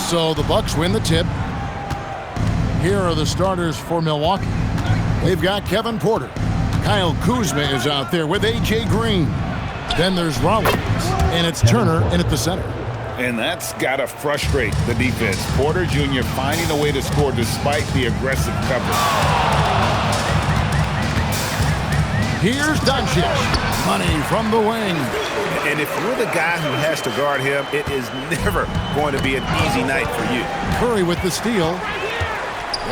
So the Bucks win the tip. Here are the starters for Milwaukee. They've got Kevin Porter. Kyle Kuzma is out there with A.J. Green. Then there's Rollins, and it's Turner in at the center. And that's got to frustrate the defense. Porter Jr. finding a way to score despite the aggressive coverage. Here's Doncic. Money from the wing. And if you're the guy who has to guard him, it is never going to be an easy night for you. Curry with the steal.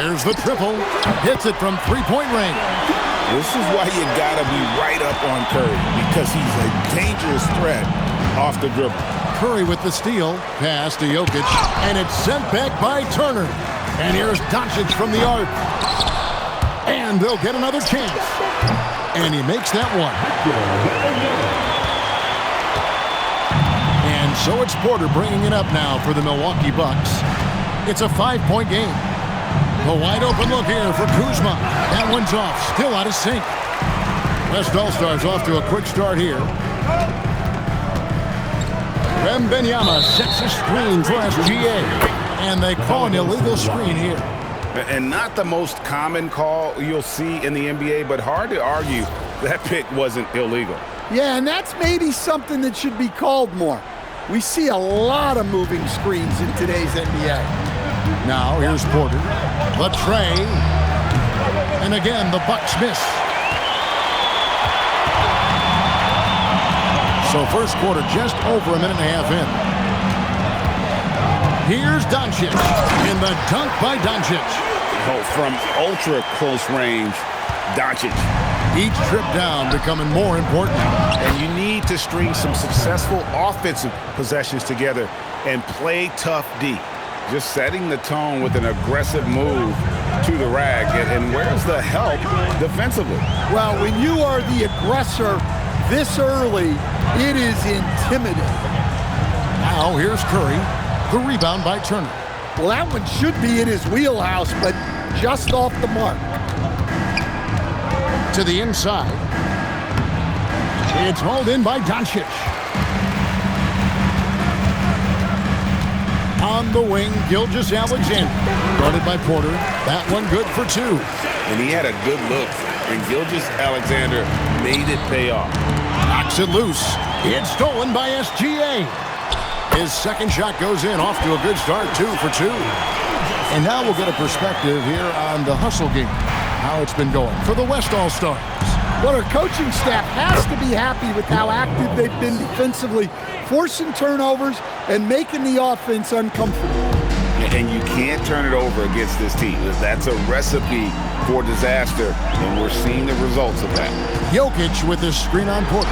There's the triple. Hits it from three-point range. This is why you got to be right up on Curry, because he's a dangerous threat off the dribble. Curry with the steal. Pass to Jokic. And it's sent back by Turner. And here's Doncic from the arc. And they'll get another chance. And he makes that one. And so it's Porter bringing it up now for the Milwaukee Bucks. It's a 5-point game. The wide open look here for Kuzma. That one's off. Still out of sync. West All-Stars off to a quick start here. Wembanyama sets a screen for SGA. And they call an illegal screen here. And not the most common call you'll see in the NBA, but hard to argue that pick wasn't illegal. Yeah, and that's maybe something that should be called more. We see a lot of moving screens in today's NBA. Now here's Porter. The tray. And again, the Bucks miss. So first quarter just over a minute and a half in. Here's Doncic. And the dunk by Doncic. Oh, from ultra close range, Doncic. Each trip down becoming more important. And you need to string some successful offensive possessions together and play tough D. Just setting the tone with an aggressive move to the rack. And where's the help defensively? Well, when you are the aggressor this early, it is intimidating. Now here's Curry. The rebound by Turner. Well, that one should be in his wheelhouse, but just off the mark. To the inside. It's hauled in by Doncic. On the wing, Gilgeous-Alexander. Guarded by Porter. That one good for two. And he had a good look, and Gilgeous-Alexander made it pay off. Knocks it loose. It's stolen by SGA. His second shot goes in, off to a good start, 2 for 2. And now we'll get a perspective here on the hustle game, how it's been going for the West All-Stars. Well, our coaching staff has to be happy with how active they've been defensively, forcing turnovers and making the offense uncomfortable. And you can't turn it over against this team. That's a recipe for disaster, and we're seeing the results of that. Jokic with his screen on Porter.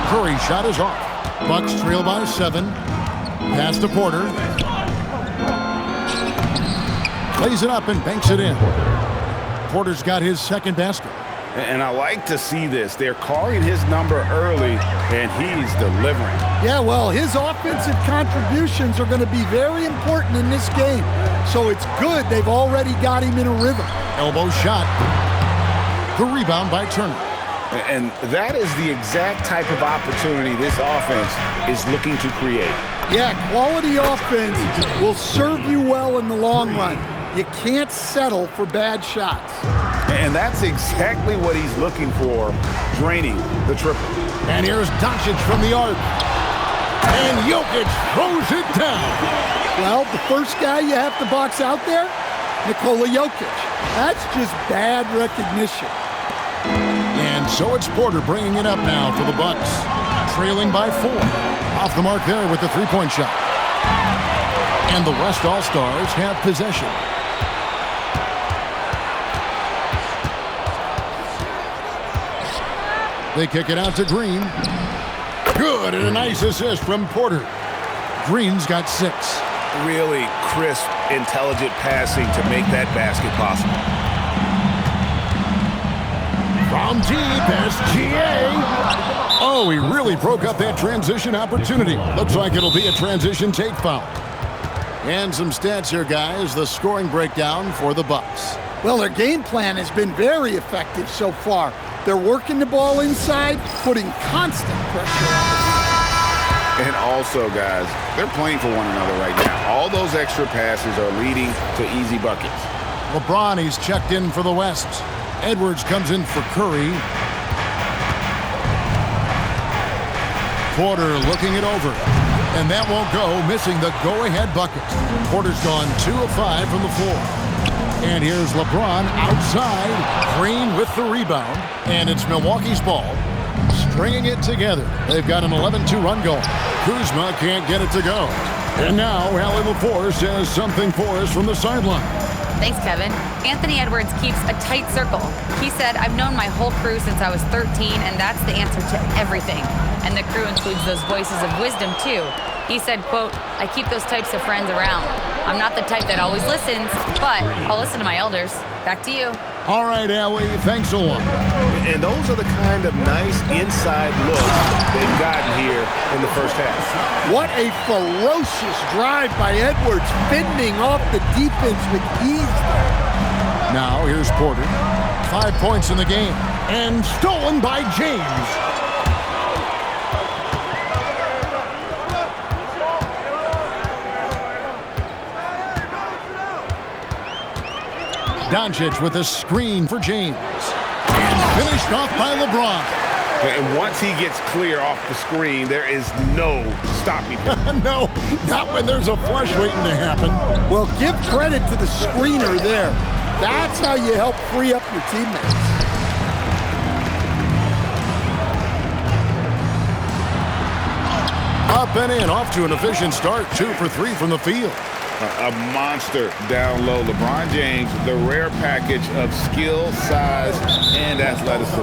Curry shot is off. Bucks trail by 7. Pass to Porter. Plays it up and banks it in. Porter's got his second basket. And I like to see this. They're calling his number early, and he's delivering. Yeah, well, his offensive contributions are going to be very important in this game. So it's good they've already got him in a rhythm. Elbow shot. The rebound by Turner. And that is the exact type of opportunity this offense is looking to create. Yeah, quality offense will serve you well in the long run. You can't settle for bad shots. And that's exactly what he's looking for, draining the triple. And here's Doncic from the arc. And Jokic throws it down. Well, the first guy you have to box out there, Nikola Jokic. That's just bad recognition. And so it's Porter bringing it up now for the Bucks. Trailing by 4. Off the mark there with the three-point shot. And the West All-Stars have possession. They kick it out to Green. Good, and a nice assist from Porter. Green's got 6. Really crisp, intelligent passing to make that basket possible. From deep, SGA. Oh, he really broke up that transition opportunity. Looks like it'll be a transition take foul. And some stats here, guys. The scoring breakdown for the Bucks. Well, their game plan has been very effective so far. They're working the ball inside, putting constant pressure on And also, guys, they're playing for one another right now. All those extra passes are leading to easy buckets. LeBron, he's checked in for the West. Edwards comes in for Curry. Porter looking it over. And that won't go, missing the go-ahead bucket. Porter's gone 2 of 5 from the floor. And here's LeBron outside. Green with the rebound. And it's Milwaukee's ball. Stringing it together. They've got an 11-2 run going. Kuzma can't get it to go. And now Allie LaForce has something for us from the sideline. Thanks, Kevin. Anthony Edwards keeps a tight circle. He said, I've known my whole crew since I was 13, and that's the answer to everything. And the crew includes those voices of wisdom, too. He said, quote, I keep those types of friends around. I'm not the type that always listens, but I'll listen to my elders. Back to you. All right, Allie, thanks a lot. And those are the kind of nice inside looks they've gotten here in the first half. What a ferocious drive by Edwards, fending off the defense with ease. Now here's Porter. 5 points in the game. And stolen by James. Doncic with a screen for James. And finished off by LeBron. And once he gets clear off the screen, there is no stopping him. No, not when there's a flush waiting to happen. Well, give credit to the screener there. That's how you help free up your teammates. Up and in, off to an efficient start. 2 for 3 from the field. A monster down low. LeBron James, the rare package of skill, size, and athleticism.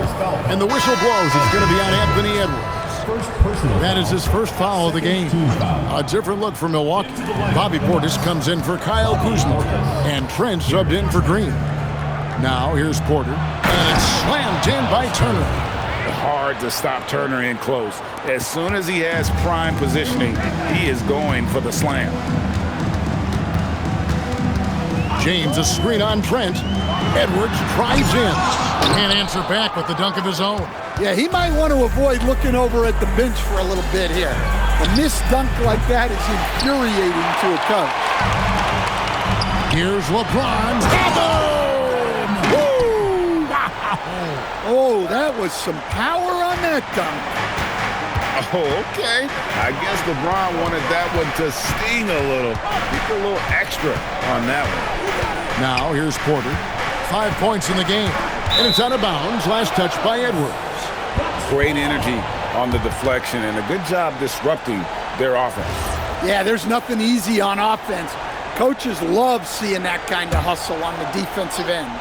And the whistle blows. It's going to be on Anthony Edwards. That is his first foul of the game. A different look for Milwaukee. Bobby Portis comes in for Kyle Kuzma. And Trent subbed in for Green. Now here's Porter. And it's slammed in by Turner. Hard to stop Turner in close. As soon as he has prime positioning, he is going for the slam. James, a screen on Trent. Edwards drives in. Can't answer back with the dunk of his own. Yeah, he might want to avoid looking over at the bench for a little bit here. A missed dunk like that is infuriating to a coach. Here's LeBron. Boom! Woo! Wow! Oh, that was some power on that dunk. Oh, okay. I guess LeBron wanted that one to sting a little. Get a little extra on that one. Now here's Porter. 5 points in the game. And it's out of bounds. Last touch by Edwards. Great energy on the deflection and a good job disrupting their offense. Yeah, there's nothing easy on offense. Coaches love seeing that kind of hustle on the defensive end.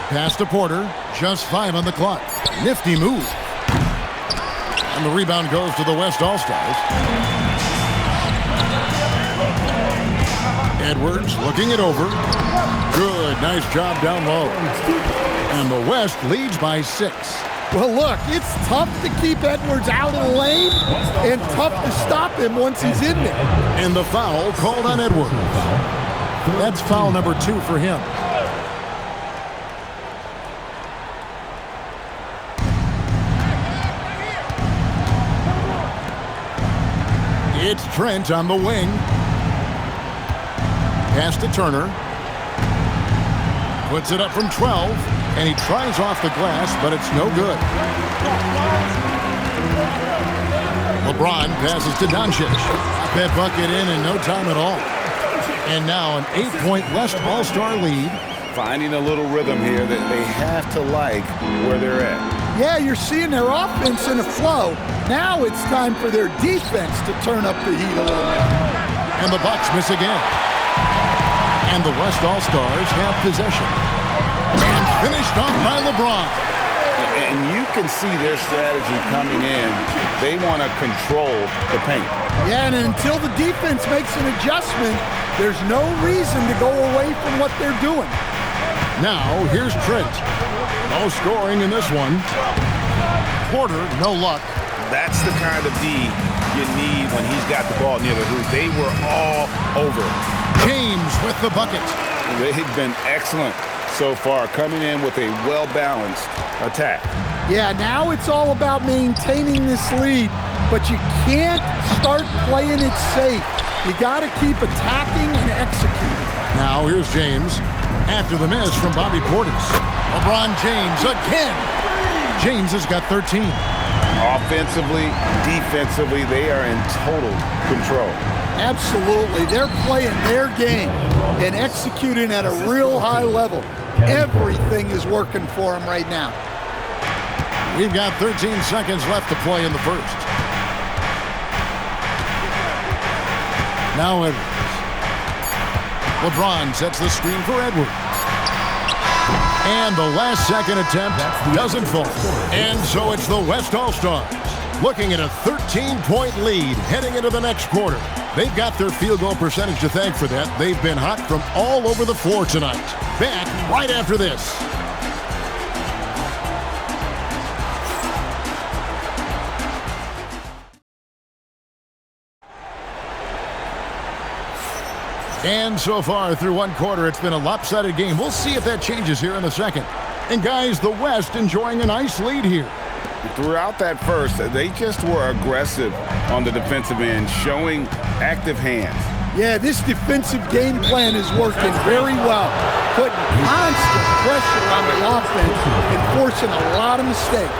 Pass to Porter. Just 5 on the clock. Nifty move. And the rebound goes to the West All-Stars. Edwards looking it over. Good. Nice job down low. And the West leads by 6. Well, look, it's tough to keep Edwards out of the lane and tough to stop him once he's in there. And the foul called on Edwards. That's foul number 2 for him. It's Trent on the wing. Pass to Turner. Puts it up from 12, and he tries off the glass, but it's no good. LeBron passes to Doncic. That bucket in no time at all. And now an 8-point West All-Star lead. Finding a little rhythm here that they have to like where they're at. Yeah, you're seeing their offense in a flow. Now it's time for their defense to turn up the heat a little bit. And the Bucks miss again. And the West All-Stars have possession. And finished off by LeBron. And you can see their strategy coming in. They want to control the paint. Yeah, and until the defense makes an adjustment, there's no reason to go away from what they're doing. Now, here's Trent. No scoring in this one. Porter, no luck. That's the kind of D you need when he's got the ball near the hoop. They were all over. James with the bucket. They've been excellent so far, coming in with a well-balanced attack. Yeah, now it's all about maintaining this lead, but you can't start playing it safe. You got to keep attacking and executing. Now here's James after the miss from Bobby Portis. LeBron James again. James has got 13. Offensively, defensively, they are in total control. Absolutely. They're playing their game and executing at a real high level. Everything is working for them right now. We've got 13 seconds left to play in the first. Now Edwards. LeBron sets the screen for Edwards. And the last second attempt doesn't fall. And so it's the West All-Stars looking at a 13-point lead heading into the next quarter. They've got their field goal percentage to thank for that. They've been hot from all over the floor tonight. Back right after this. And so far through one quarter, it's been a lopsided game. We'll see if that changes here in the second. And guys, the West enjoying a nice lead here. Throughout that first, they just were aggressive on the defensive end, showing active hands. Yeah, this defensive game plan is working very well, putting constant pressure on the offense and forcing a lot of mistakes.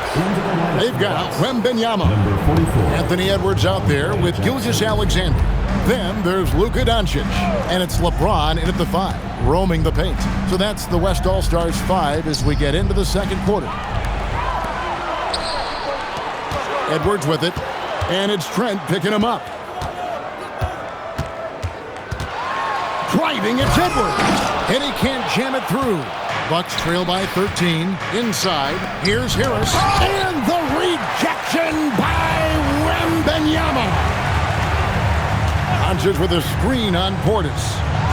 They've got Wembanyama. Anthony Edwards out there with Gilgeous-Alexander. Then there's Luka Doncic, and it's LeBron in at the 5, roaming the paint. So that's the West All-Stars 5 as we get into the second quarter. Edwards with it, and it's Trent picking him up. Driving, it's Edwards, and he can't jam it through. Bucks trail by 13. Inside, here's Harris, and the rejection by Wembanyama. Doncic with a screen on Portis.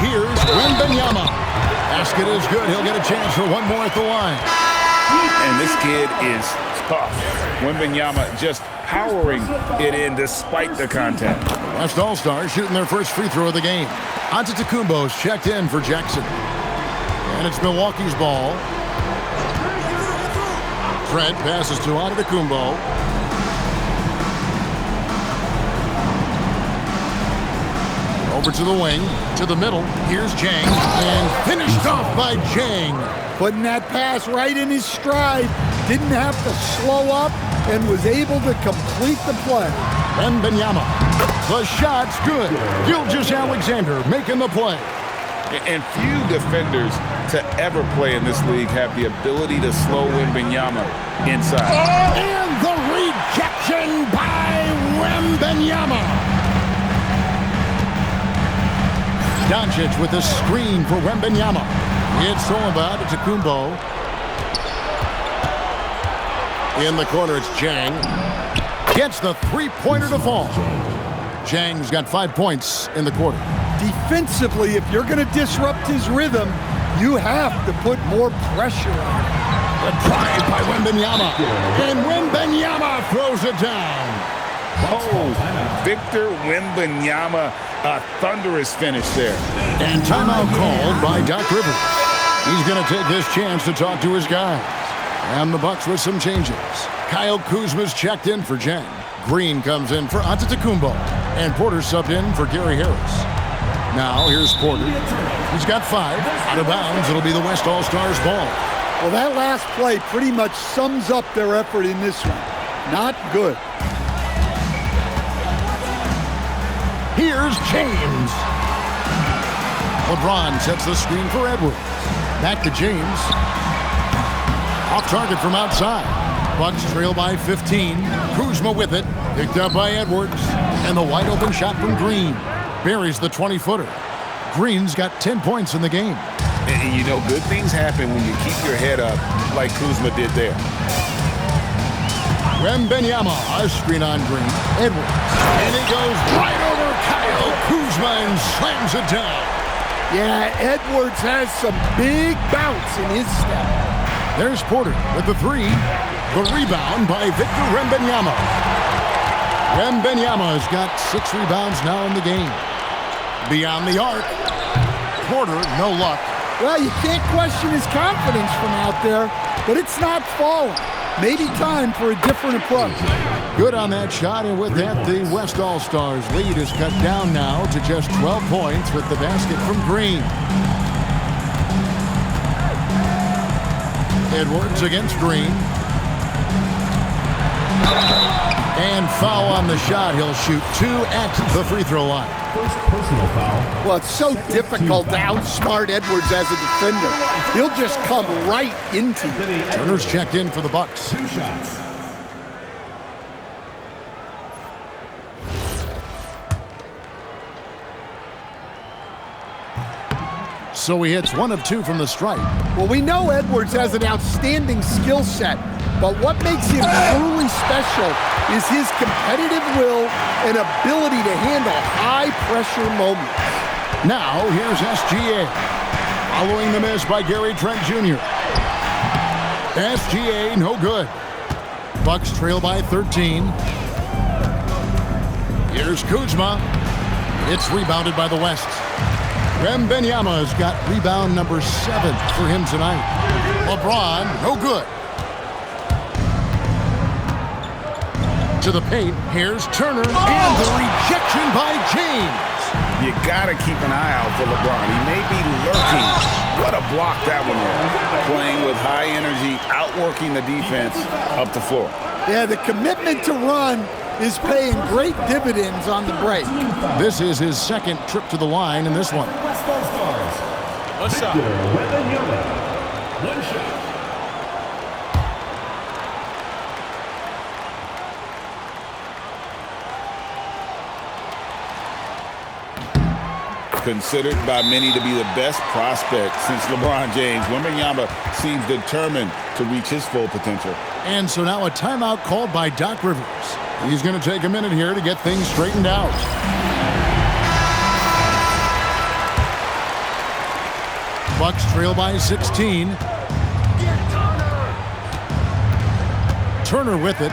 Here's Wembanyama. Basket is good. He'll get a chance for one more at the line. And this kid is tough. Wembanyama just powering it in despite the contact. West All-Stars shooting their first free throw of the game. Antetokounmpo's checked in for Jackson. And it's Milwaukee's ball. Trent passes to Antetokounmpo. Over to the wing, to the middle. Here's Jang, and finished off by Jang. Putting that pass right in his stride. Didn't have to slow up and was able to complete the play. Wembanyama. The shot's good. Gilgeous-Alexander making the play. And few defenders to ever play in this league have the ability to slow Wembanyama inside. And the rejection by Wembanyama. Doncic with a screen for Wembanyama. It's thrown by Antetokounmpo. In the corner, it's Jang. Gets the three-pointer to fall. Jang's got 5 points in the quarter. Defensively, if you're going to disrupt his rhythm, you have to put more pressure on him. The drive by Wembanyama. And Wembanyama throws it down. Oh, Victor Wembanyama, a thunderous finish there. And timeout called by Doc Rivers. He's going to take this chance to talk to his guys. And the Bucks with some changes. Kyle Kuzma's checked in for Jang. Green comes in for Antetokounmpo. And Porter subbed in for Gary Harris. Now here's Porter. He's got 5. Out of bounds, it'll be the West All-Stars ball. Well, that last play pretty much sums up their effort in this one. Not good. Here's James. LeBron sets the screen for Edwards. Back to James. Off target from outside. Bucks trail by 15. Kuzma with it. Picked up by Edwards. And the wide open shot from Green. Buries the 20-footer. Green's got 10 points in the game. And you know, good things happen when you keep your head up like Kuzma did there. Wembanyama, a screen on Green. Edwards. And he goes right over Kyle Kuzma and slams it down. Yeah, Edwards has some big bounce in his step. There's Porter with the 3. The rebound by Victor Wembanyama. Wembanyama's got 6 rebounds now in the game. Beyond the arc. Porter, no luck. Well, you can't question his confidence from out there, but it's not falling. maybe time for a different approach. Good on that shot, and with that, the West All-Stars lead is cut down now to just 12 points with the basket from Green. Edwards against Green. And foul on the shot. He'll shoot 2 at the free throw line. First personal foul. Well, it's so difficult to outsmart Edwards as a defender. He'll just come right into you. Turner's checked in for the Bucks. 2 shots. So he hits 1 of 2 from the stripe. Well, we know Edwards has an outstanding skill set, but what makes him truly special is his competitive will and ability to handle high-pressure moments. Now, here's SGA. Following the miss by Gary Trent Jr. SGA, no good. Bucks trail by 13. Here's Kuzma. It's rebounded by the West. Wembanyama's got rebound number 7 for him tonight. LeBron, no good. To the paint, here's Turner, and the rejection by James. You got to keep an eye out for LeBron. He may be lurking. What a block that one was. Playing with high energy, outworking the defense up the floor. Yeah, the commitment to run is paying great dividends on the break. This is his second trip to the line in this one. West All-Stars. What's up? Victor Wembanyama. 1 shot. Considered by many to be the best prospect since LeBron James, Wembanyama seems determined to reach his full potential. And so now a timeout called by Doc Rivers. He's going to take a minute here to get things straightened out. Bucks trail by 16. Turner with it.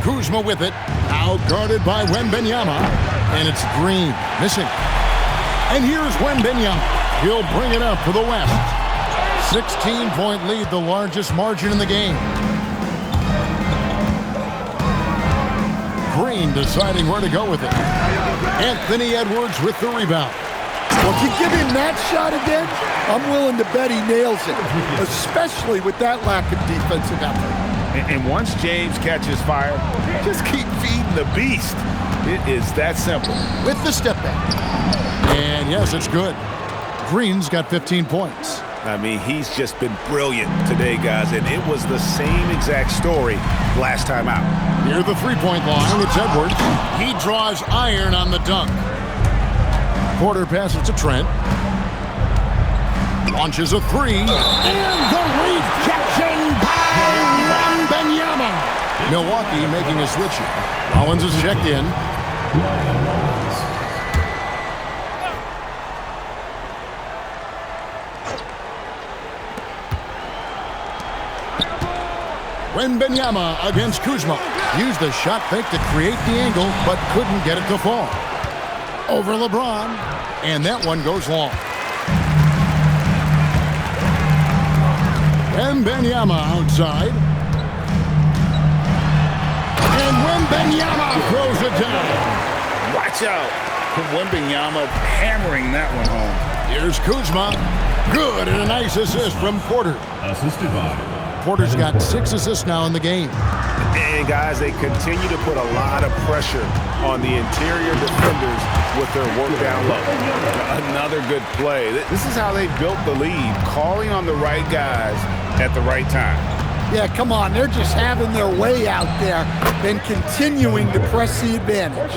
Kuzma with it. Out guarded by Wembanyama. And it's Green missing. And here's Wembanyama. He'll bring it up for the West. 16-point lead, the largest margin in the game. Green deciding where to go with it. Anthony Edwards with the rebound. Well, if you give him that shot again, I'm willing to bet he nails it, especially with that lack of defensive effort. And once James catches fire, just keep feeding the beast. It is that simple. With the step back. And yes, it's good. Green's got 15 points. I mean, he's just been brilliant today, guys, and it was the same exact story last time out. Near the three-point line, it's Edwards. He draws iron on the dunk. Porter passes to Trent. Launches a 3. And the rejection by Wembanyama. Milwaukee making a switch here. Rollins is checked in. Wembanyama against Kuzma. Used the shot fake to create the angle, but couldn't get it to fall. Over LeBron, and that one goes long. Wembanyama outside. And Wembanyama throws it down. Watch out. Wembanyama hammering that one home. Here's Kuzma. Good, and a nice assist from Porter. Assisted by Porter's got 6 assists now in the game. And guys, they continue to put a lot of pressure on the interior defenders with their work down low. Another good play. This is how they built the lead, calling on the right guys at the right time. Yeah, come on. They're just having their way out there and continuing to press the advantage.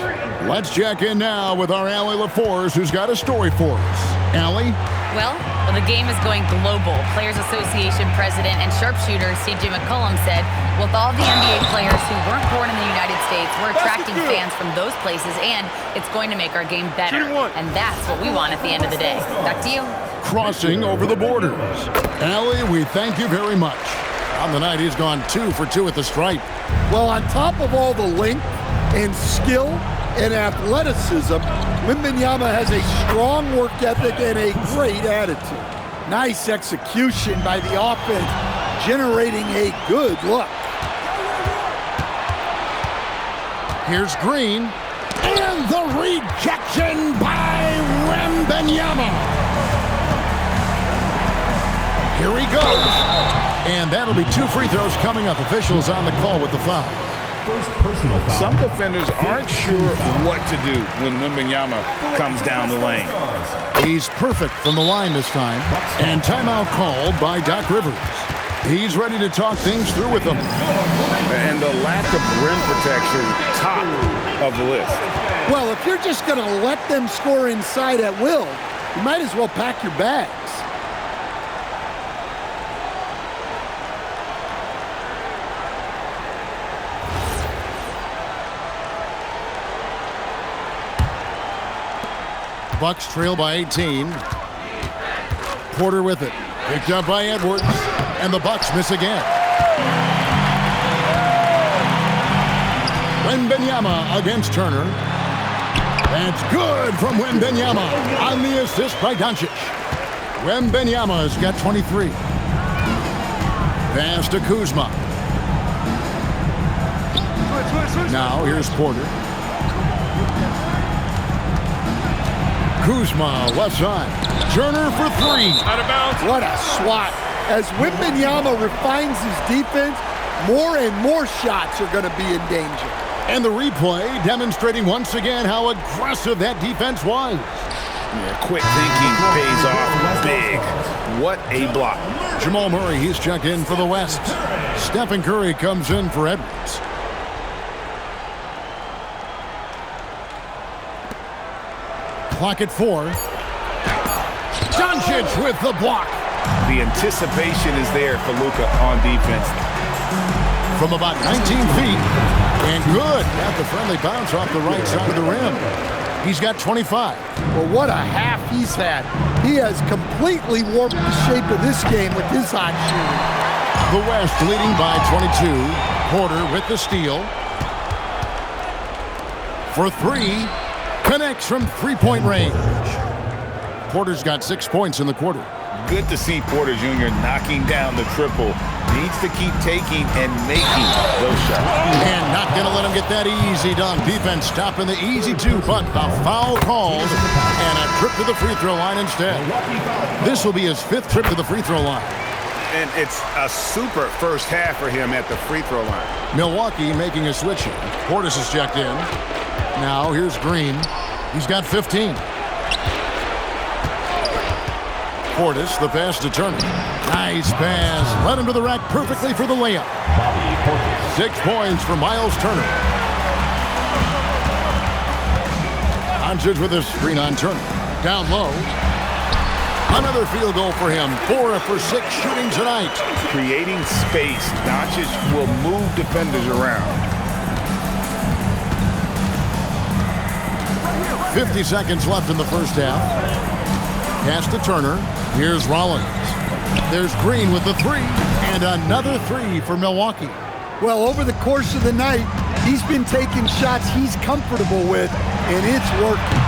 Let's check in now with our Allie LaForce, who's got a story for us. Allie? Well, the game is going global. Players Association president and sharpshooter C.J. McCollum said, with all the NBA players who weren't born in the United States, we're attracting fans from those places, and it's going to make our game better. And that's what we want at the end of the day. Back to you. Crossing over the borders. Allie, we thank you very much. On the night, he's gone 2 for 2 at the stripe. Well, on top of all the length and skill and athleticism, Wembanyama has a strong work ethic and a great attitude. Nice execution by the offense, generating a good look. Here's Green. And the rejection by Wembanyama. Here he goes. And that'll be 2 free throws coming up. Officials on the call with the foul. First personal foul. Some defenders aren't sure what to do when Wembanyama comes down the lane. He's perfect from the line this time. And timeout called by Doc Rivers. He's ready to talk things through with them. And the lack of rim protection, top of the list. Well, if you're just going to let them score inside at will, you might as well pack your bags. Bucks trail by 18. Porter with it. Picked up by Edwards. And the Bucks miss again. Wembanyama against Turner. That's good from Wembanyama on the assist by Doncic. Wembanyama's got 23. Pass to Kuzma. Now here's Porter. Kuzma left side. Turner for 3. Out of bounds. What a swat. As Wembanyama refines his defense, more and more shots are going to be in danger. And the replay demonstrating once again how aggressive that defense was. Yeah, quick thinking pays off big. What a block. Jamal Murray, he's checked in for the West. Stephen Curry comes in for Edwards. Clock at 4. Doncic with the block. The anticipation is there for Luka on defense. From about 19 feet. And good. Got the friendly bounce off the right side of the rim. He's got 25. Well, what a half he's had. He has completely warped the shape of this game with his hot shooting. The West leading by 22. Porter with the steal. For 3. Connects from 3-point range. Porter's got 6 points in the quarter. Good to see Porter Jr. knocking down the triple. Needs to keep taking and making those shots. And not going to let him get that easy dunk. Defense stopping the easy 2, but a foul called and a trip to the free throw line instead. This will be his 5th trip to the free throw line. And it's a super first half for him at the free throw line. Milwaukee making a switch here. Portis is checked in. Now here's Green. He's got 15. Portis, the pass to Turner. Nice pass. Led him to the rack perfectly for the layup. 6 points for Miles Turner. Doncic with a screen on Turner. Down low. Another field goal for him. 4 for 6 shooting tonight. Creating space. Doncic will move defenders around. 50 seconds left in the first half. Pass to Turner. Here's Rollins. There's Green with the 3. And another 3 for Milwaukee. Well, over the course of the night, he's been taking shots he's comfortable with, and it's working.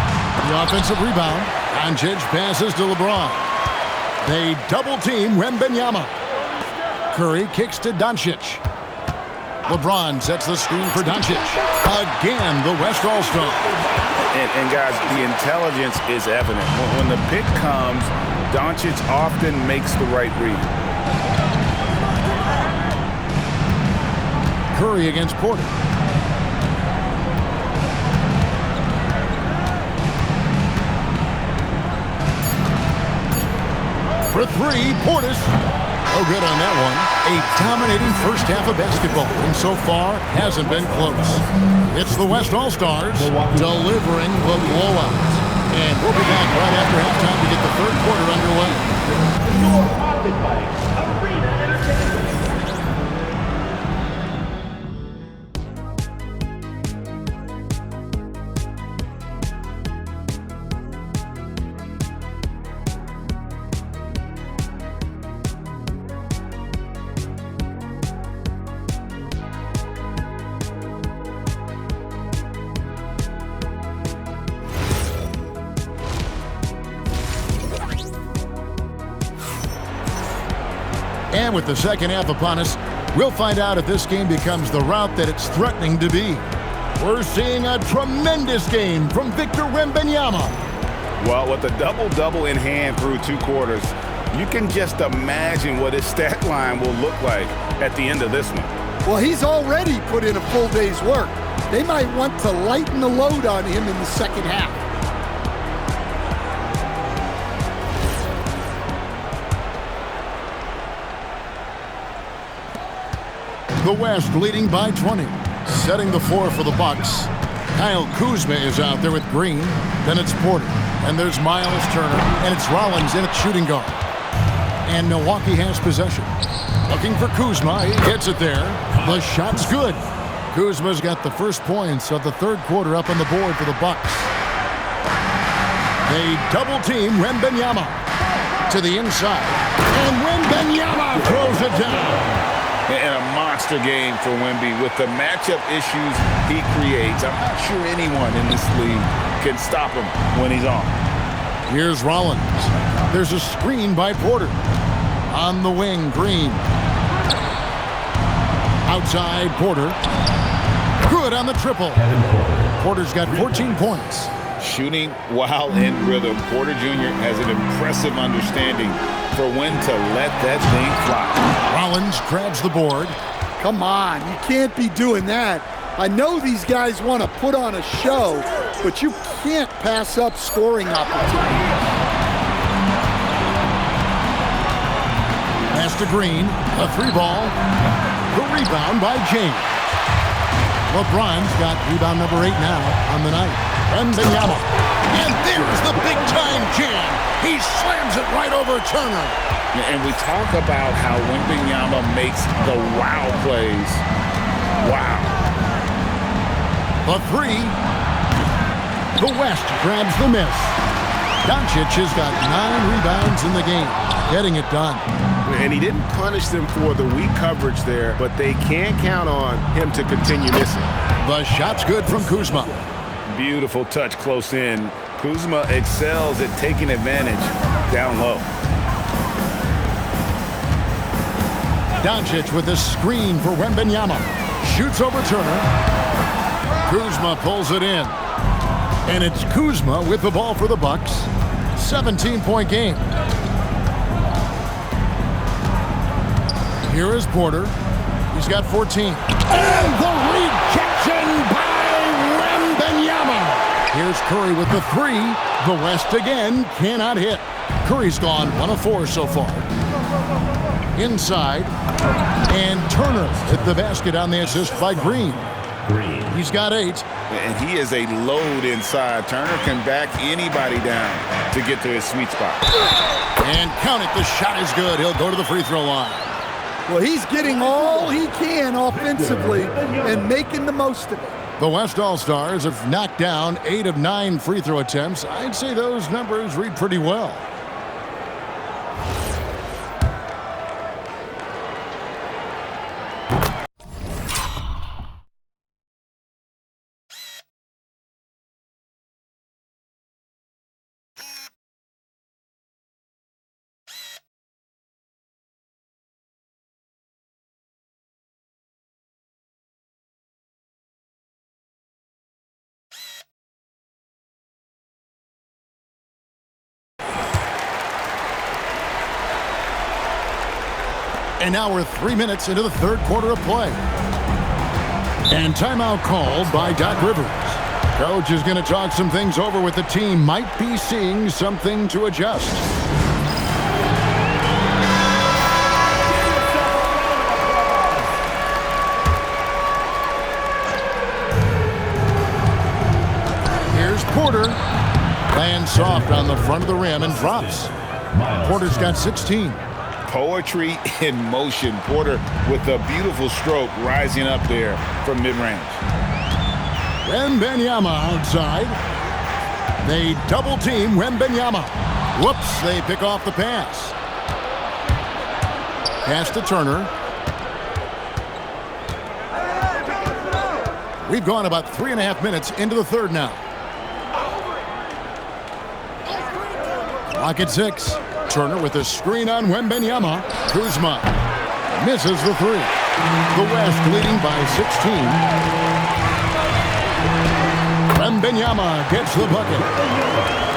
The offensive rebound. Doncic passes to LeBron. They double-team Wembanyama. Curry kicks to Doncic. LeBron sets the screen for Doncic. Again, the West All-Star. And guys, the intelligence is evident. When the pick comes, Doncic often makes the right read. Curry against Porter. For 3, Portis. Oh, good on that one. A dominating first half of basketball, and so far hasn't been close. It's the West All-Stars delivering the blowout. And we'll be back right after halftime to get the third quarter underway. Arena Entertainment. And with the second half upon us, we'll find out if this game becomes the route that it's threatening to be. We're seeing a tremendous game from Victor Wembanyama. Well, with a double-double in hand through 2 quarters, you can just imagine what his stat line will look like at the end of this one. Well, he's already put in a full day's work. They might want to lighten the load on him in the second half. The West leading by 20. Setting the floor for the Bucks. Kyle Kuzma is out there with Green. Then it's Porter. And there's Miles Turner. And it's Rollins in at shooting guard. And Milwaukee has possession. Looking for Kuzma. He gets it there. The shot's good. Kuzma's got the first points of the third quarter up on the board for the Bucks. They double team Wembanyama to the inside. And Wembanyama throws it down. And a monster game for Wemby. With the matchup issues he creates, I'm not sure anyone in this league can stop him when he's on. Here's Rollins. There's a screen by Porter. On the wing, Green. Outside, Porter. Good on the triple. Porter's got 14 points. Shooting while in rhythm. Porter Jr. has an impressive understanding for when to let that thing fly. Rollins grabs the board. Come on, you can't be doing that. I know these guys want to put on a show, but you can't pass up scoring opportunities. Pass to Green. A 3-ball. The rebound by James. LeBron's got rebound number 8 now on the night. Wembanyama. And there's the big-time jam. He slams it right over Turner. And we talk about how Wembanyama makes the wow plays. Wow. The 3. The West grabs the miss. Doncic has got 9 rebounds in the game, getting it done. And he didn't punish them for the weak coverage there, but they can't count on him to continue missing. The shot's good from Kuzma. Beautiful touch close in. Kuzma excels at taking advantage down low. Doncic with a screen for Wembanyama. Shoots over Turner. Kuzma pulls it in. And it's Kuzma with the ball for the Bucks. 17-point game. Here is Porter. He's got 14. And the rejection by Wembanyama. Here's Curry with the 3. The West again cannot hit. Curry's gone 1 of 4 so far. Inside. And Turner hit the basket on the assist by Green. He's got 8. And he is a load inside. Turner can back anybody down to get to his sweet spot. And count it. The shot is good. He'll go to the free throw line. Well, he's getting all he can offensively and making the most of it. The West All-Stars have knocked down 8 of 9 free throw attempts. I'd say those numbers read pretty well. And now we're 3 minutes into the third quarter of play. And timeout called by Doc Rivers. Coach is going to talk some things over with the team. Might be seeing something to adjust. Here's Porter. Lands soft on the front of the rim and drops. Porter's got 16. Poetry in motion. Porter with a beautiful stroke rising up there from mid-range. Wembanyama outside. They double team Wembanyama. Whoops, they pick off the pass. Pass to Turner. We've gone about 3.5 minutes into the third now. Clock at 6. Turner with a screen on Wembanyama. Kuzma Misses the three. The West leading by 16. Wembanyama gets the bucket.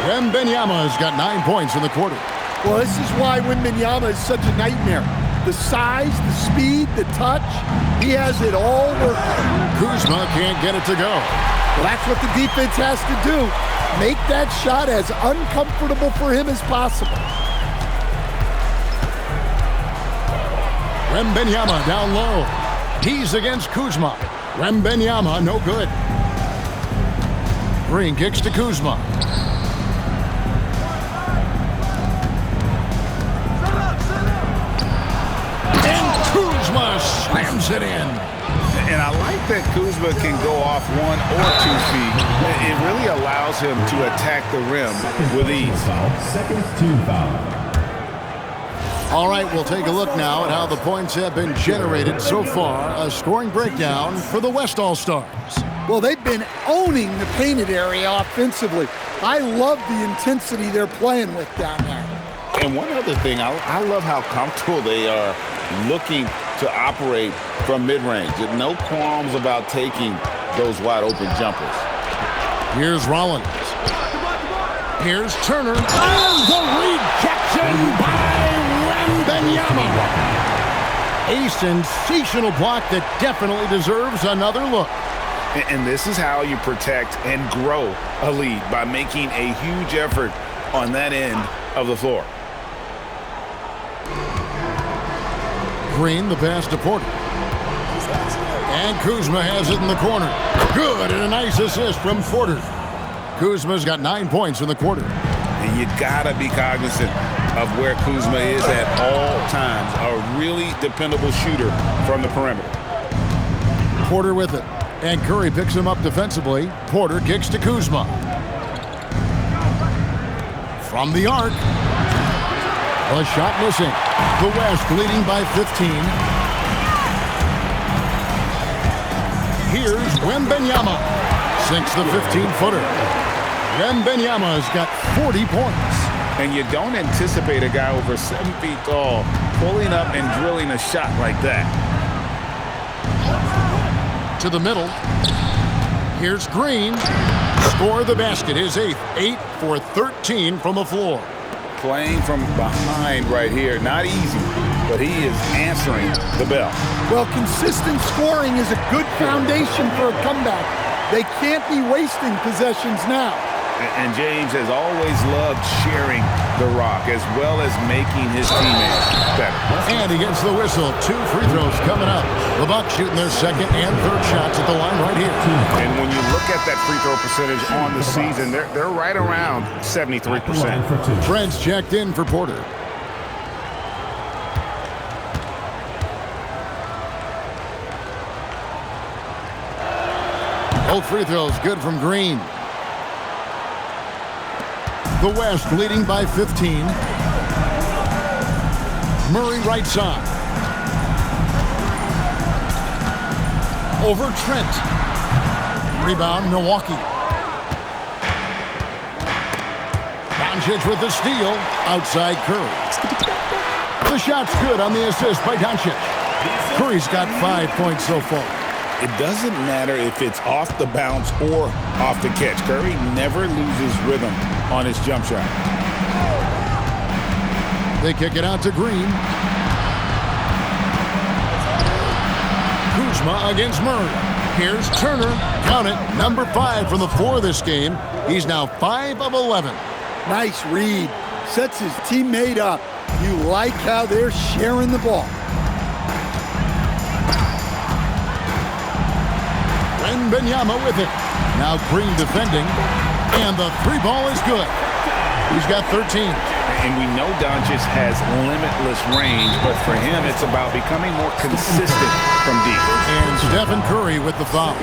Wembanyama's got 9 points in the quarter. Well, this is why Wembanyama is such a nightmare. The size, the speed, the touch, he has it all working. Kuzma can't get it to go. Well, that's what the defense has to do. Make that shot as uncomfortable for him as possible. Wembanyama down low. He's against Kuzma. Wembanyama, no good. Green kicks to Kuzma. And Kuzma slams it in. And I like that Kuzma can go off 1 or 2 feet. It really allows him to attack the rim with ease. Seconds to foul. All right, we'll take a look now at how the points have been generated so far. A scoring breakdown for the West All-Stars. Well, they've been owning the painted area offensively. I love the intensity they're playing with down there. And one other thing, I love how comfortable they are looking to operate from mid-range. No qualms about taking those wide-open jumpers. Here's Rollins. Here's Turner. And the rejection by Wembanyama. A sensational block that definitely deserves another look. And this is how you protect and grow a lead, by making a huge effort on that end of the floor. Green, the pass to Porter. And Kuzma has it in the corner. Good, and a nice assist from Porter. Kuzma's got 9 points in the quarter. And you gotta be cognizant of where Kuzma is at all times. A really dependable shooter from the perimeter. Porter with it. And Curry picks him up defensively. Porter kicks to Kuzma. From the arc. A shot missing. The West leading by 15. Here's Wembanyama. Sinks the 15-footer. Wembanyama's got 40 points. And you don't anticipate a guy over 7 feet tall pulling up and drilling a shot like that. To the middle. Here's Green. Score the basket. His 8th. 8 for 13 from the floor. Playing from behind right here. Not easy, but he is answering the bell. Well, consistent scoring is a good foundation for a comeback. They can't be wasting possessions now. And James has always loved sharing the rock as well as making his teammates better. And he gets the whistle. 2 free throws coming up. The Bucks shooting their 2nd and 3rd shots at the line right here. And when you look at that free throw percentage on the season, they're right around 73%. Trent's checked in for Porter. Both free throws good from Green. The West leading by 15. Murray right side. Over Trent. Rebound, Milwaukee. Doncic with the steal. Outside Curry. The shot's good on the assist by Doncic. Curry's got 5 points so far. It doesn't matter if it's off the bounce or off the catch. Curry never loses rhythm on his jump shot. They kick it out to Green. Kuzma against Murray. Here's Turner. Count it. Number 5 from the floor this game. He's now 5 of 11. Nice read. Sets his teammate up. You like how they're sharing the ball. Wembanyama with it. Now Green defending. And the 3 ball is good. He's got 13. And we know Doncic has limitless range, but for him, it's about becoming more consistent from deep. And Stephen Curry with the foul.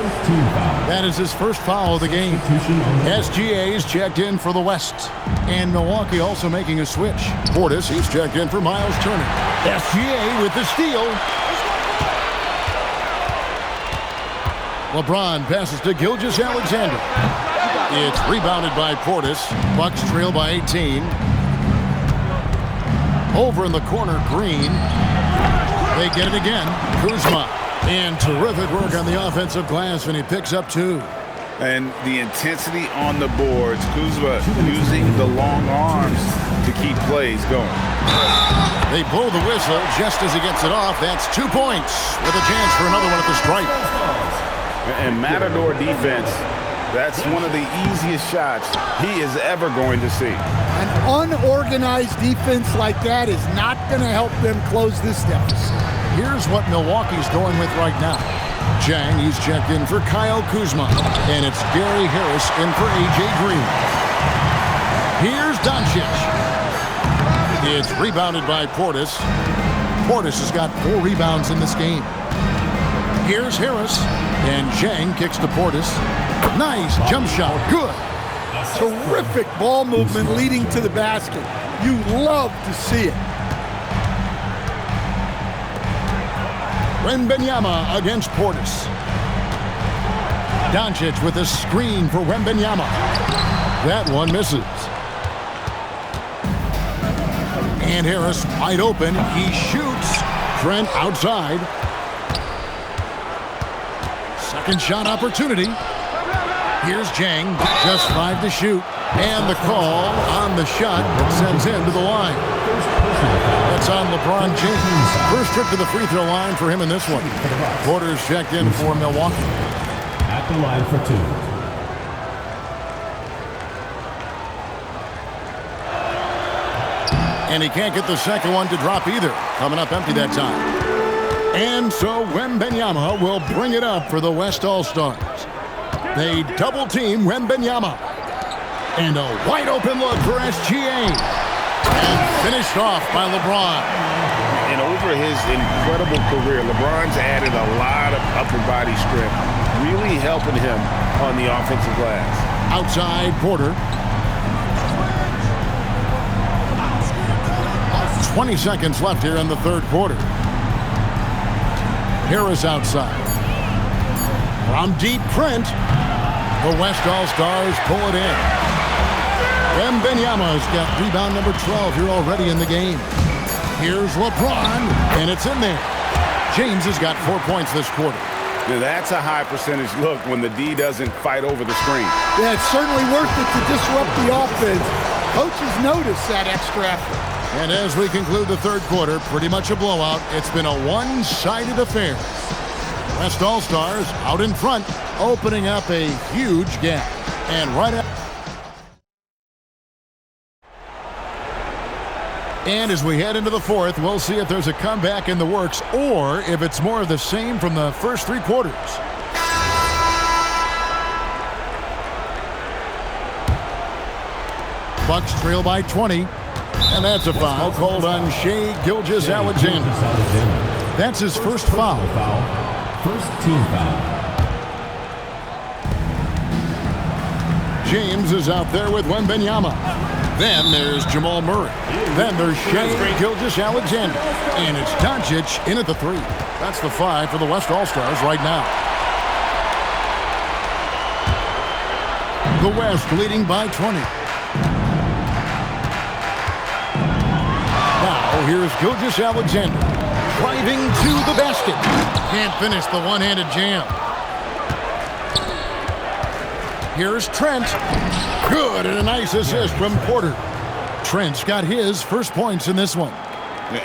That is his first foul of the game. SGA's checked in for the West. And Milwaukee also making a switch. Portis, he's checked in for Miles Turner. SGA with the steal. LeBron passes to Gilgeous-Alexander. It's rebounded by Portis. Bucks trail by 18. Over in the corner, Green. They get it again. Kuzma. And terrific work on the offensive glass, and he picks up 2. And the intensity on the boards. Kuzma using the long arms to keep plays going. They blow the whistle just as he gets it off. That's 2 points with a chance for another one at the stripe. And Matador defense, that's one of the easiest shots he is ever going to see. An unorganized defense like that is not going to help them close this deficit. Here's what Milwaukee's going with right now. Jang, he's checked in for Kyle Kuzma. And it's Gary Harris in for A.J. Green. Here's Doncic. It's rebounded by Portis. Portis has got 4 rebounds in this game. Here's Harris. And Jang kicks to Portis. Nice jump shot. Good. Terrific ball movement leading to the basket. You love to see it. Wembanyama against Portis. Doncic with a screen for Wembanyama. That one misses. And Harris wide open. He shoots. Trent outside. Second shot opportunity. Here's Jang. Just 5 to shoot. And the call on the shot sends him to the line. That's on LeBron James. First trip to the free throw line for him in this one. Porter's checked in for Milwaukee. At the line for 2. And he can't get the second one to drop either. Coming up empty that time. And so Wembanyama will bring it up for the West All-Stars. They double-team Wembanyama. And a wide-open look for SGA. And finished off by LeBron. And over his incredible career, LeBron's added a lot of upper body strength, really helping him on the offensive glass. Outside Porter. 20 seconds left here in the third quarter. Harris outside. From deep, Trent. The West All-Stars pull it in. Wembanyama's got rebound number 12 here already in the game. Here's LeBron, and it's in there. James has got 4 points this quarter. Now that's a high percentage look when the D doesn't fight over the screen. Yeah, it's certainly worth it to disrupt the offense. Coaches notice that extra effort. And as we conclude the third quarter, pretty much a blowout. It's been a one-sided affair. West All-Stars out in front, opening up a huge gap. And right up. And as we head into the fourth, we'll see if there's a comeback in the works or if it's more of the same from the first 3 quarters. Bucks trail by 20. And that's a foul called on Shai Gilgeous-Alexander. That's his first foul. First team foul. James is out there with Wembanyama. Then there's Jamal Murray. Then there's Shai Gilgeous-Alexander. And it's Doncic in at the 3. That's the 5 for the West All-Stars right now. The West leading by 20. Now here's Gilgeous-Alexander driving to the basket. Can't finish the one-handed jam. Here's Trent. Good, and a nice assist from Porter. Trent's got his first points in this one.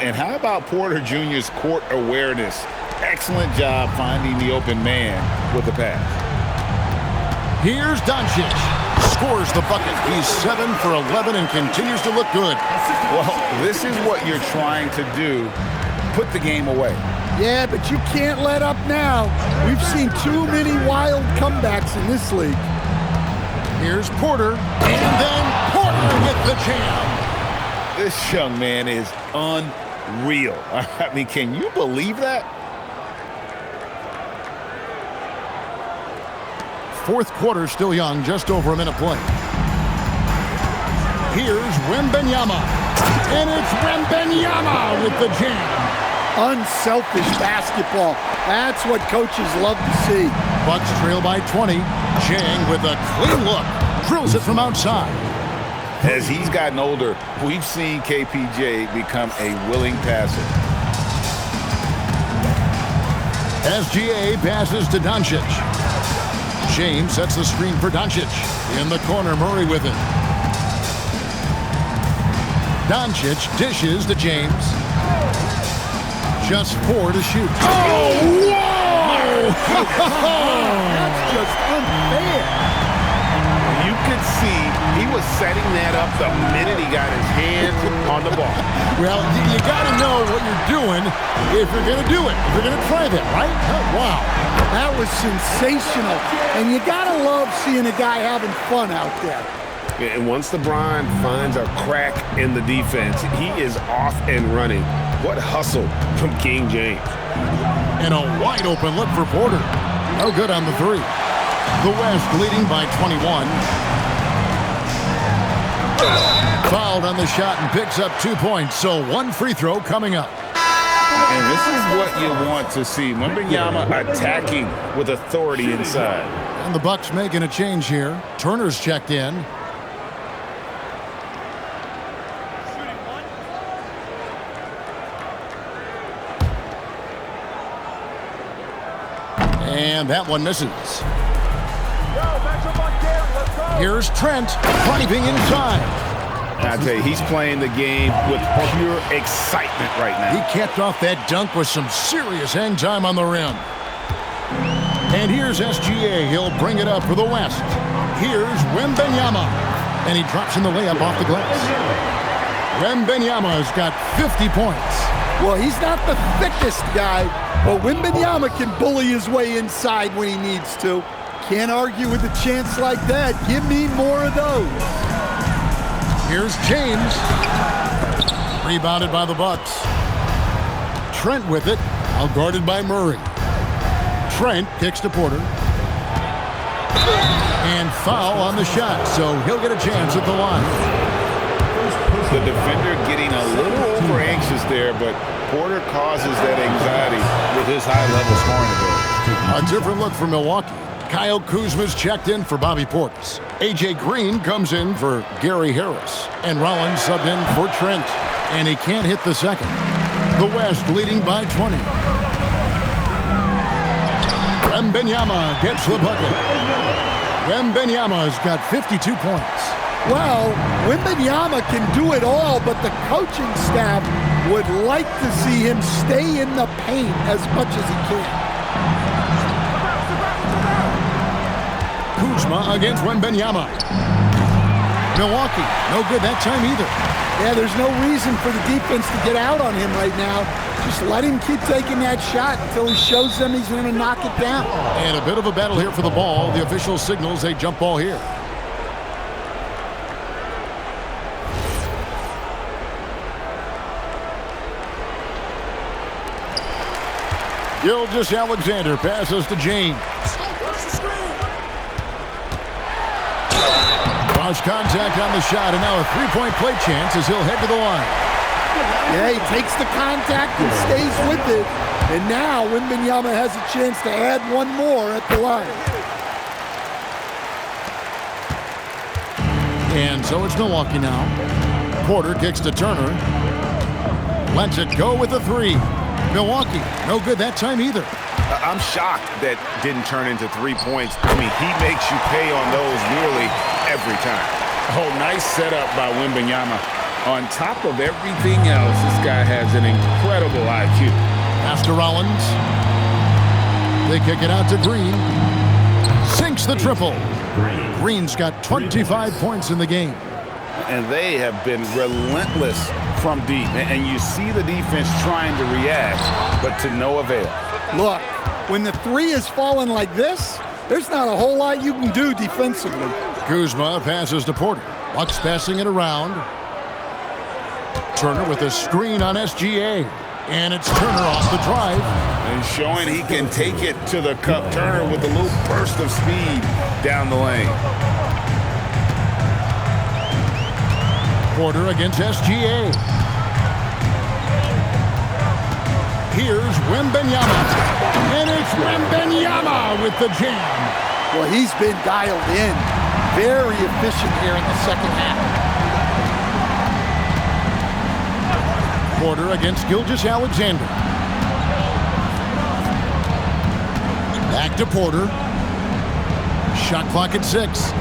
And how about Porter Jr.'s court awareness? Excellent job finding the open man with the pass. Here's Doncic. Scores the bucket. He's 7 for 11 and continues to look good. Well, this is what you're trying to do. Put the game away. Yeah, but you can't let up now. We've seen too many wild comebacks in this league. Here's Porter, and then Porter with the jam. This young man is unreal. I mean, can you believe that? Fourth quarter still young, just over a minute play. Here's Wembanyama, and it's Wembanyama with the jam. Unselfish basketball. That's what coaches love to see. Bucks trail by 20. Jang with a clean look. Drills it from outside. As he's gotten older, we've seen KPJ become a willing passer. SGA passes to Doncic. James sets the screen for Doncic. In the corner, Murray with it. Doncic dishes to James. Just 4 to shoot. Oh, whoa! That's just unfair. You could see he was setting that up the minute he got his hands on the ball. Well, you got to know what you're doing if you're going to do it. If you're going to try that, right? Oh, wow. That was sensational. And you got to love seeing a guy having fun out there. And once LeBron finds a crack in the defense, he is off and running. What hustle from King James. And a wide open look for Porter. No good on the 3. The West leading by 21. Fouled on the shot and picks up 2 points. So 1 free throw coming up. And this is what you want to see. Wembanyama attacking with authority inside. And the Bucks making a change here. Turner's checked in. And that one misses. Here's Trent driving inside. I tell you, he's playing the game with pure excitement right now. He capped off that dunk with some serious hang time on the rim. And here's SGA. He'll bring it up for the West. Here's Wembanyama. And he drops in the layup off the glass. Wembanyama's got 50 points. Well, he's not the thickest guy, but Wembanyama can bully his way inside when he needs to. Can't argue with a chance like that. Give me more of those. Here's James. Rebounded by the Bucks. Trent with it. Out guarded by Murray. Trent kicks to Porter. And foul on the shot, so he'll get a chance at the line. The defender getting a little over anxious there, but Porter causes that anxiety with his high-level scoring ability. A different look for Milwaukee. Kyle Kuzma's checked in for Bobby Portis. A.J. Green comes in for Gary Harris. And Rollins subbed in for Trent. And he can't hit the second. The West leading by 20. Wembanyama gets the bucket. Wembanyama's got 52 points. Well, Wembanyama can do it all, but the coaching staff would like to see him stay in the paint as much as he can. Kuzma against Wembanyama. Milwaukee, no good that time either. Yeah, there's no reason for the defense to get out on him right now. Just let him keep taking that shot until he shows them he's going to knock it down. And a bit of a battle here for the ball. The official signals a jump ball here. Gilgeous-Alexander passes to James. Cross contact on the shot, and now a three-point play chance as he'll head to the line. Yeah, he takes the contact and stays with it. And now Wembanyama has a chance to add one more at the line. And so it's Milwaukee now. Porter kicks to Turner. Lets it go with a 3. Milwaukee, no good that time either. I'm shocked that didn't turn into 3 points. I mean, he makes you pay on those nearly every time. Oh, nice setup by Wembanyama. On top of everything else, this guy has an incredible IQ. Pass to Rollins. They kick it out to Green. Sinks the triple. Green's got 25 points in the game. And they have been relentless from deep. And you see the defense trying to react, but to no avail. Look, when the 3 is falling like this, there's not a whole lot you can do defensively. Kuzma passes to Porter. Bucks passing it around. Turner with a screen on SGA. And it's Turner off the drive. And showing he can take it to the cup. Turner with a little burst of speed down the lane. Porter against SGA. Here's Wembanyama. And it's Wembanyama with the jam. Well, he's been dialed in. Very efficient here in the second half. Porter against Gilgeous-Alexander. Back to Porter. Shot clock at 6.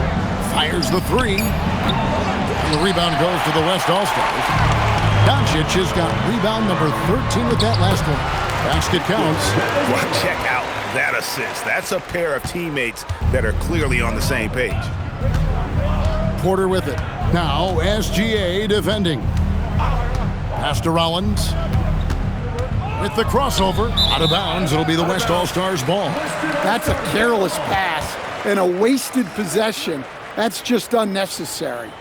Fires the 3. And the rebound goes to the West All-Stars. Doncic has got rebound number 13 with that last one. Basket counts. Well, check out that assist. That's a pair of teammates that are clearly on the same page. Porter with it. Now SGA defending. Pass to Rollins. With the crossover. Out of bounds. It'll be the West All-Stars ball. That's a careless pass and a wasted possession. That's just unnecessary.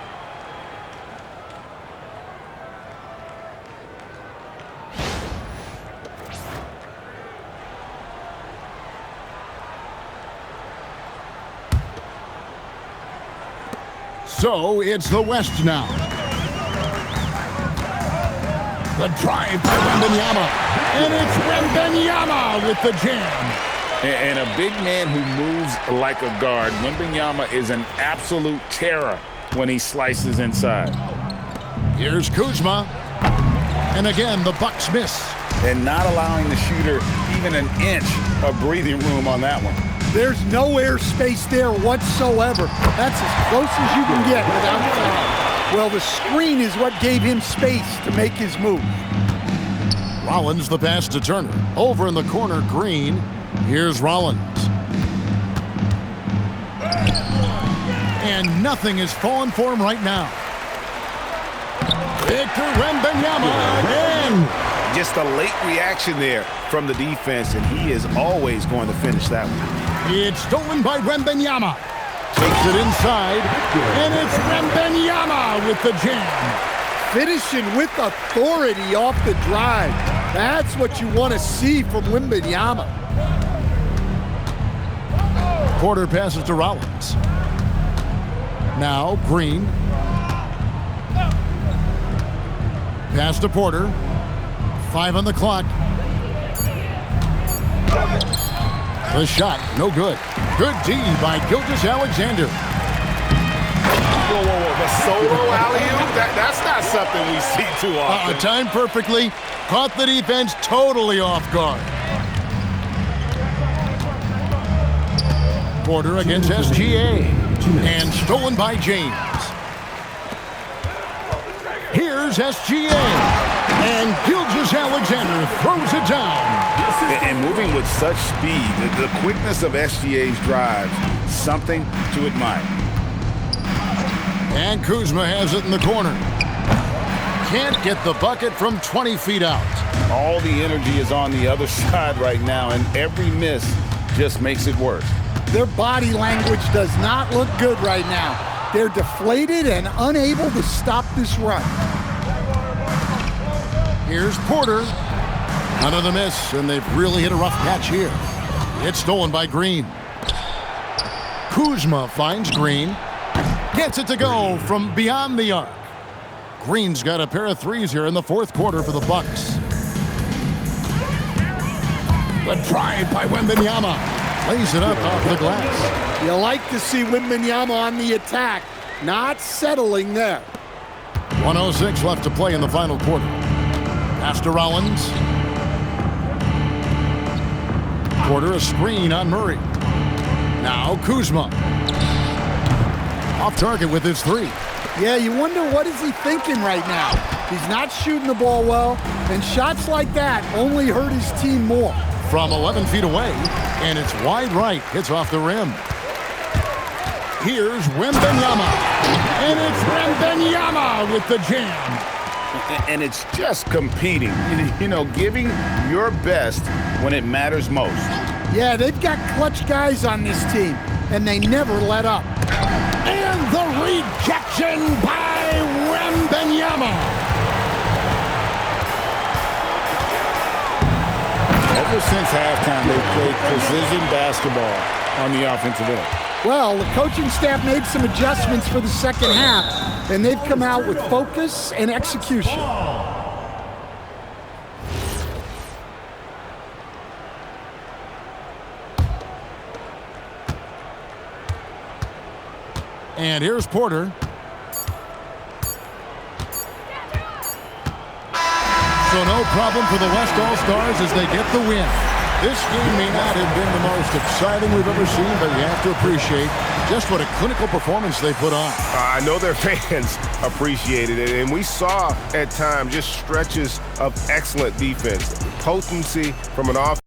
So it's the West now. The drive by Wembanyama. And it's Wembanyama with the jam. And a big man who moves like a guard. Wembanyama is an absolute terror when he slices inside. Here's Kuzma. And again, the Bucks miss. And not allowing the shooter even an inch of breathing room on that one. There's no airspace there whatsoever. That's as close as you can get without foul. Well, the screen is what gave him space to make his move. Rollins the pass to Turner. Over in the corner, Green. Here's Rollins. And nothing is falling for him right now. Victor Wembanyama again. Just a late reaction there from the defense, and he is always going to finish that one. It's stolen by Wembanyama. Takes it inside, and it's Wembanyama with the jam. Finishing with authority off the drive. That's what you want to see from Wembanyama. Porter passes to Rollins. Now Green. Pass to Porter. 5 on the clock. The shot, no good. Good D by Gilgeous-Alexander. Whoa, whoa, whoa. The solo alley-oop? That's not something we see too often. Timed perfectly. Caught the defense totally off guard. Porter against SGA. And stolen by James. Here's SGA. And Gilgeous-Alexander throws it down. And moving with such speed, the quickness of SGA's drives, something to admire. And Kuzma has it in the corner. Can't get the bucket from 20 feet out. All the energy is on the other side right now, and every miss just makes it worse. Their body language does not look good right now. They're deflated and unable to stop this run. Here's Porter. Another miss, and they've really hit a rough patch here. It's stolen by Green. Kuzma finds Green. Gets it to go from beyond the arc. Green's got a pair of threes here in the fourth quarter for the Bucks. The drive by Wembanyama. Lays it up off the glass. You like to see Wembanyama on the attack, not settling there. 1:06 left to play in the final quarter. Pass to Rollins. Porter a screen on Murray. Now Kuzma. Off target with his 3. Yeah, you wonder what is he thinking right now. He's not shooting the ball well, and shots like that only hurt his team more. From 11 feet away, and it's wide right. Hits off the rim. Here's Wembanyama. And it's Wembanyama with the jam. And it's just competing, you know, giving your best when it matters most. Yeah, they've got clutch guys on this team, and they never let up. And the rejection by Wembanyama. Ever since halftime, they've played precision basketball on the offensive end. Well, the coaching staff made some adjustments for the second half, and they've come out with focus and execution. And here's Porter. So no problem for the West All-Stars as they get the win. This game may not have been the most exciting we've ever seen, but you have to appreciate just what a clinical performance they put on. I know their fans appreciated it, and we saw at times just stretches of excellent defense, potency from an offense.